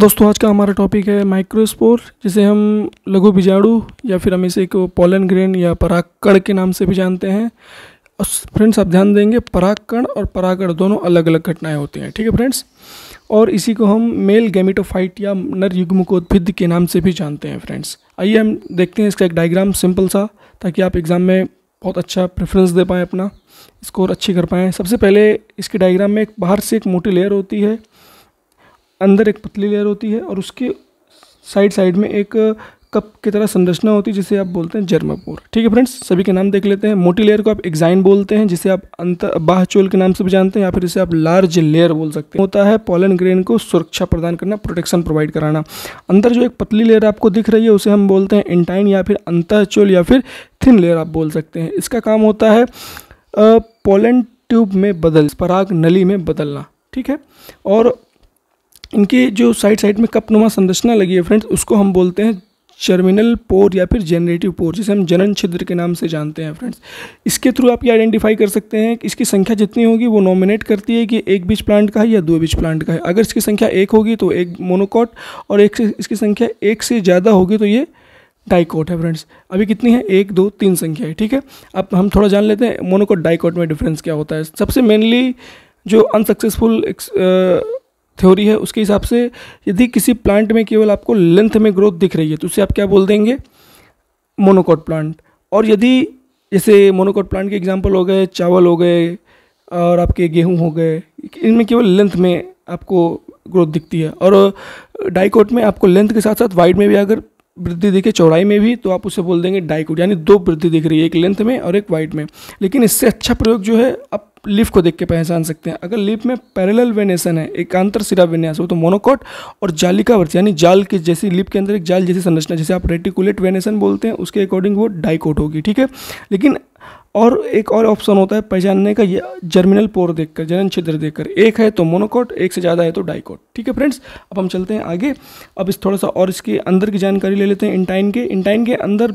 दोस्तों आज का हमारा टॉपिक है माइक्रोस्पोर, जिसे हम लघु बीजाणु या फिर हम इसे को पोलन ग्रेन या परागकण के नाम से भी जानते हैं। और फ्रेंड्स आप ध्यान देंगे परागकण और परागकण दोनों अलग अलग घटनाएं होती हैं, ठीक है फ्रेंड्स। और इसी को हम मेल गैमेटोफाइट या नर युग्मकोद्भिद के नाम से भी जानते हैं फ्रेंड्स। आइए हम देखते हैं इसका एक डायग्राम सिंपल सा, ताकि आप एग्ज़ाम में बहुत अच्छा प्रेफरेंस दे पाएँ, अपना स्कोर अच्छी कर पाएँ। सबसे पहले इसके डायग्राम में बाहर से एक मोटी लेयर होती है, अंदर एक पतली लेयर होती है और उसके साइड साइड में एक कप की तरह संरचना होती है जिसे आप बोलते हैं जर्मपोर। ठीक है फ्रेंड्स, सभी के नाम देख लेते हैं। मोटी लेयर को आप एक्साइन बोलते हैं, जिसे आप बाह्यचोल के नाम से भी जानते हैं, या फिर इसे आप लार्ज लेयर बोल सकते हैं। होता है पोलन ग्रेन को सुरक्षा प्रदान करना, प्रोटेक्शन प्रोवाइड कराना। अंदर जो एक पतली लेयर आपको दिख रही है उसे हम बोलते हैं इंटाइन या फिर अंतःचोल या फिर थिन लेयर आप बोल सकते हैं। इसका काम होता है पोलन ट्यूब में पराग नली में बदलना। ठीक है, और इनकी जो साइड में कपनुमा संरचना लगी है फ्रेंड्स, उसको हम बोलते हैं जर्मिनल पोर या फिर जनरेटिव पोर, जिसे हम जनन छिद्र के नाम से जानते हैं फ्रेंड्स। इसके थ्रू आप ये आइडेंटिफाई कर सकते हैं कि इसकी संख्या जितनी होगी वो नॉमिनेट करती है कि एक बीज प्लांट का है या दो बीज प्लांट का है। अगर इसकी संख्या एक होगी तो एक मोनोकॉट, और इसकी संख्या एक से ज़्यादा होगी तो ये डाइकोट है फ्रेंड्स। अभी कितनी है, 1 2 3 संख्या है। ठीक है, अब हम थोड़ा जान लेते हैं मोनोकॉट डाइकोट में डिफरेंस क्या होता है। सबसे मेनली जो अनसक्सेसफुल थ्योरी है उसके हिसाब से, यदि किसी प्लांट में केवल आपको लेंथ में ग्रोथ दिख रही है तो उसे आप क्या बोल देंगे, मोनोकॉट प्लांट। और यदि जैसे मोनोकॉट प्लांट के एग्जांपल हो गए चावल हो गए और आपके गेहूं हो गए, इनमें केवल लेंथ में आपको ग्रोथ दिखती है। और डाइकोट में आपको लेंथ के साथ साथ वाइड में भी अगर वृद्धि दिखे, चौड़ाई में भी, तो आप उसे बोल देंगे डाइकोट, यानी दो वृद्धि दिख रही है, एक लेंथ में और एक वाइड में। लेकिन इससे अच्छा प्रयोग जो है आप लीफ को देख के पहचान सकते हैं। अगर लीफ में पैरेलल वेनेशन है, एकांतर सिरा विन्यास हो, तो मोनोकॉट। और जालिकावर्ती यानी जाल की जैसी, लीफ के अंदर एक जाल जैसी संरचना जिसे आप रेटिकुलेट वेनेशन बोलते हैं, उसके अकॉर्डिंग वो डाइकोट होगी। ठीक है, लेकिन और एक और ऑप्शन होता है पहचानने का, ये जर्मिनल पोर देखकर, जनन छिद्र देखकर। एक है तो मोनोकॉट, एक से ज़्यादा है तो डाइकोट। ठीक है फ्रेंड्स, अब हम चलते हैं आगे। अब इस थोड़ा सा और इसके अंदर की जानकारी ले लेते हैं। इंटाइन के अंदर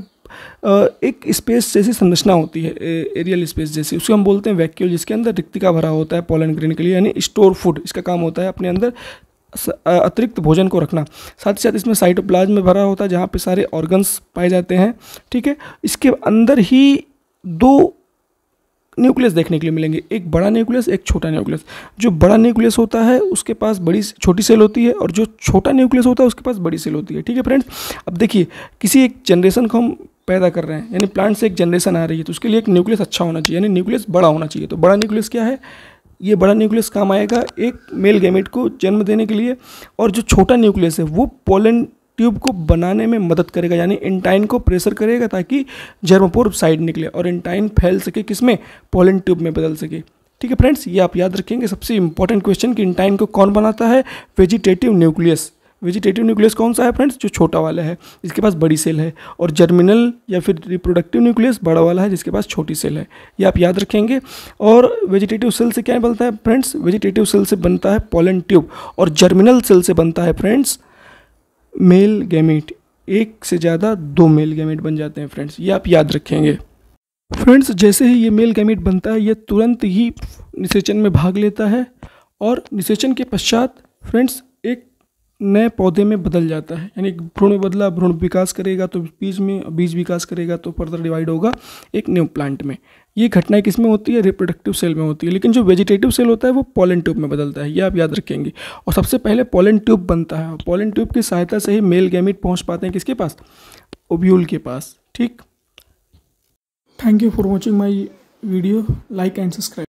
एक स्पेस जैसी संरचना होती है, एरियल स्पेस जैसी, उसको हम बोलते हैं वैक्यूल, जिसके अंदर रिक्तिका भरा होता है पोलन ग्रेन के लिए, यानी स्टोर फूड। इसका काम होता है अपने अंदर अतिरिक्त भोजन को रखना। साथ ही साथ इसमें साइटोप्लाज्म में भरा होता है जहाँ पे सारे ऑर्गन्स पाए जाते हैं। ठीक है, इसके अंदर ही दो न्यूक्लियस देखने के लिए मिलेंगे, एक बड़ा न्यूक्लियस, एक छोटा न्यूक्लियस। जो बड़ा न्यूक्लियस होता है उसके पास छोटी सेल होती है, और जो छोटा न्यूक्लियस होता है उसके पास बड़ी सेल होती है। ठीक है फ्रेंड्स, अब देखिए किसी एक जनरेशन को हम पैदा कर रहे हैं, यानी प्लांट से एक जनरेशन आ रही है, तो उसके लिए एक न्यूक्लियस अच्छा होना चाहिए, यानी न्यूक्लियस बड़ा होना चाहिए। तो बड़ा न्यूक्लियस क्या है, ये बड़ा न्यूक्लियस काम आएगा एक मेल गैमेट को जन्म देने के लिए। और जो छोटा न्यूक्लियस है वो पोलन ट्यूब को बनाने में मदद करेगा, यानी इंटाइन को प्रेशर करेगा ताकि जर्मपोर साइड निकले और इंटाइन फैल सके, किसमें, पोलन ट्यूब में बदल सके। ठीक है फ्रेंड्स, ये आप याद रखेंगे। सबसे इंपॉर्टेंट क्वेश्चन कि इंटाइन को कौन बनाता है, वेजिटेटिव न्यूक्लियस। वेजिटेटिव न्यूक्लियस कौन सा है फ्रेंड्स, जो छोटा वाला है जिसके पास बड़ी सेल है। और जर्मिनल या फिर रिप्रोडक्टिव न्यूक्लियस बड़ा वाला है जिसके पास छोटी सेल है। ये आप याद रखेंगे। और वेजिटेटिव सेल से क्या बनता है फ्रेंड्स, वेजिटेटिव सेल से बनता है पोलन ट्यूब, और जर्मिनल सेल से बनता है फ्रेंड्स मेल गैमेट। एक से ज़्यादा दो मेल गैमेट बन जाते हैं फ्रेंड्स, ये आप याद रखेंगे। फ्रेंड्स जैसे ही ये मेल गैमेट बनता है, ये तुरंत ही निषेचन में भाग लेता है, और निषेचन के पश्चात फ्रेंड्स एक नए पौधे में बदल जाता है, यानी भ्रूण में बदला, भ्रूण विकास करेगा तो बीज विकास करेगा तो फर्दर डिवाइड होगा एक न्यू प्लांट में। ये घटनाएं किस में होती है, रिप्रोडक्टिव सेल में होती है। लेकिन जो वेजिटेटिव सेल होता है वो पोलन ट्यूब में बदलता है, ये आप याद रखेंगे। और सबसे पहले पोलन ट्यूब बनता है, और पोलन ट्यूब की सहायता से ही मेल गैमेट पहुंच पाते हैं किसके पास, ओव्यूल के पास। ठीक, thank you for watching my video, like and subscribe.